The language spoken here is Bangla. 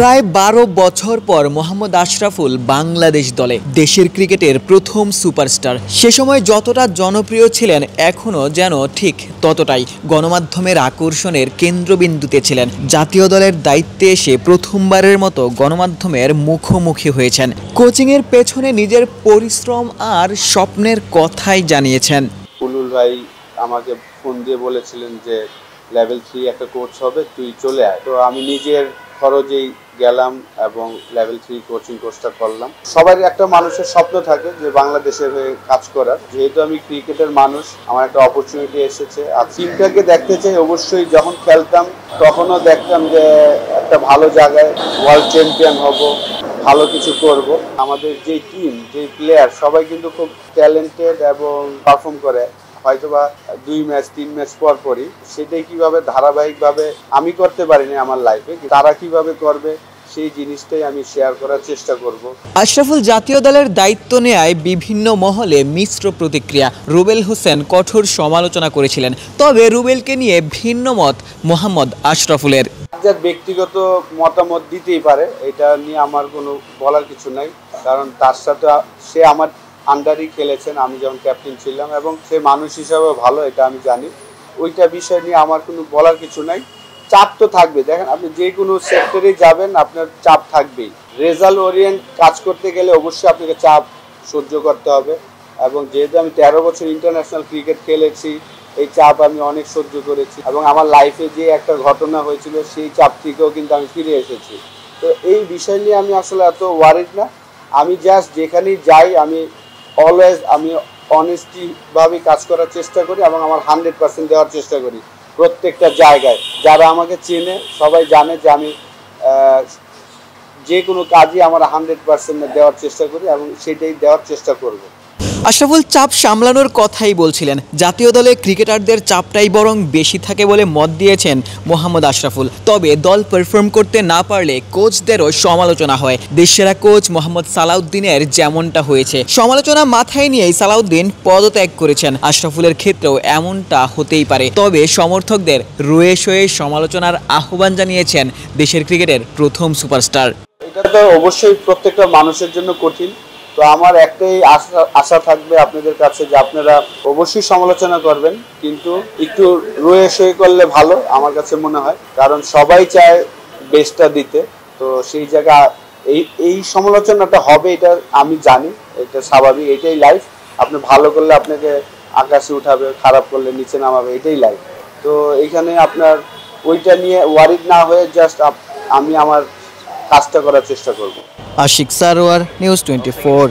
প্রায় ১২ বছর পর মোহাম্মদ আশরাফুল বাংলাদেশ দলে দেশের ক্রিকেটের প্রথম সুপারস্টার। সে সময় যতটা জনপ্রিয় ছিলেন এখনও যেন ঠিক ততটাই গণমাধ্যমের আকর্ষণের কেন্দ্রবিন্দুতে ছিলেন। জাতীয় দলের দায়িত্বে এসে প্রথমবারের মতো গণমাধ্যমের মুখোমুখি হয়েছেন। কোচিংয়ের পেছনে নিজের পরিশ্রম আর স্বপ্নের কথাই জানিয়েছেন। উলুল ভাই আমাকে ফোন দিয়ে বলেছিলেন যে লেভেল 3 একটা কোর্স হবে, তুই চলে আয়। তো আমি নিজের খরচেই গেলাম এবং লেভেল 3 কোচিং কোর্সটা করলাম। সবারই একটা মানুষের স্বপ্ন থাকে যে বাংলাদেশের হয়ে কাজ করার। যেহেতু আমি ক্রিকেটের মানুষ, আমার একটা অপরচুনিটি এসেছে। আর টিমটাকে দেখতে চাই অবশ্যই। যখন খেলতাম তখনও দেখতাম যে একটা ভালো জায়গায় ওয়ার্ল্ড চ্যাম্পিয়ন হব, ভালো কিছু করব। আমাদের যে টিম, যে প্লেয়ার সবাই কিন্তু খুব ট্যালেন্টেড এবং পারফর্ম করে। হয়তোবা 2 ম্যাচ 3 ম্যাচ পর পরই সেটাই কিভাবে ধারাবাহিকভাবে আমি করতে পারিনি আমার লাইফে, তারা কিভাবে করবে সেই জিনিসটাই আমি শেয়ার করার চেষ্টা করব। আশরাফুল জাতীয় দলের দায়িত্ব নেয়ায় বিভিন্ন মহলে মিশ্র প্রতিক্রিয়া। রুবেল হোসেন কঠোর সমালোচনা করেছিলেন, তবে রুবেলকে নিয়ে ভিন্ন মত মোহাম্মদ আশরাফুলের। যার ব্যক্তিগত মতামত দিতেই পারে, এটা নিয়ে আমার কোনো বলার কিছু নাই। কারণ তার সাথে সে আমার আন্ডারই খেলেছেন, আমি যখন ক্যাপ্টেন ছিলাম, এবং সে মানুষ হিসাবে ভালো, এটা আমি জানি। ওইটা বিষয় নিয়ে আমার কোনো বলার কিছু নাই। চাপ তো থাকবে। দেখেন, আপনি যে কোনো সেক্টরেই যাবেন আপনার চাপ থাকবেই। রেজাল্ট ওরিয়েন্ট কাজ করতে গেলে অবশ্যই আপনাকে চাপ সহ্য করতে হবে। এবং যেহেতু আমি 13 বছর ইন্টারন্যাশনাল ক্রিকেট খেলেছি, এই চাপ আমি অনেক সহ্য করেছি। এবং আমার লাইফে যে একটা ঘটনা হয়েছিল সেই চাপ থেকেও কিন্তু আমি ফিরে এসেছি। তো এই বিষয় নিয়ে আমি আসলে এত ওয়ারিড না। আমি জাস্ট যেখানেই যাই আমি অলওয়েজ অনেস্টিভাবে কাজ করার চেষ্টা করি এবং আমার 100% দেওয়ার চেষ্টা করি প্রত্যেকটা জায়গায়। যারা আমাকে চেনে সবাই জানে যে আমি যে কোনো কাজই আমার 100% দেওয়ার চেষ্টা করি এবং সেটাই দেওয়ার চেষ্টা করব। আশরাফুল চাপ সামলানোর কথাই বলছিলেন। জাতীয় দলে ক্রিকেটারদের চাপটাই বরং বেশি থাকে বলে মত দিয়েছেন মোহাম্মদ আশরাফুল। তবে দল পারফর্ম করতে না পারলে কোচদেরও সমালোচনা হয়। দেশসেরা কোচ মোহাম্মদ সালাউদ্দিনের যেমনটা হয়েছে। সমালোচনা মাথায় নিয়েই সালাউদ্দিন পদত্যাগ করেছেন। আশরাফুলের ক্ষেত্রেও এমনটা হতেই পারে। তবে সমর্থকদের রয়ে সয়ে সমালোচনার আহ্বান জানিয়েছেন দেশের ক্রিকেটের প্রথম সুপারস্টার। এটা তো অবশ্যই প্রত্যেকটা মানুষের জন্য কঠিন। তো আমার একটাই আশা থাকবে আপনাদের কাছে যে আপনারা অবশ্যই সমালোচনা করবেন, কিন্তু একটু রয়ে সয়ে করলে ভালো আমার কাছে মনে হয়। কারণ সবাই চায় বেস্টটা দিতে। তো সেই জায়গা এই সমালোচনাটা হবে, এটা আমি জানি, এটা স্বাভাবিক, এটাই লাইফ। আপনি ভালো করলে আপনাকে আকাশে উঠাবে, খারাপ করলে নিচে নামাবে, এটাই লাইফ। তো এইখানে আপনার ওইটা নিয়ে ওয়ারিড না হয়ে জাস্ট আমি আমার কাজটা করার চেষ্টা করব। আশিক সারোয়ার, নিউজ 24।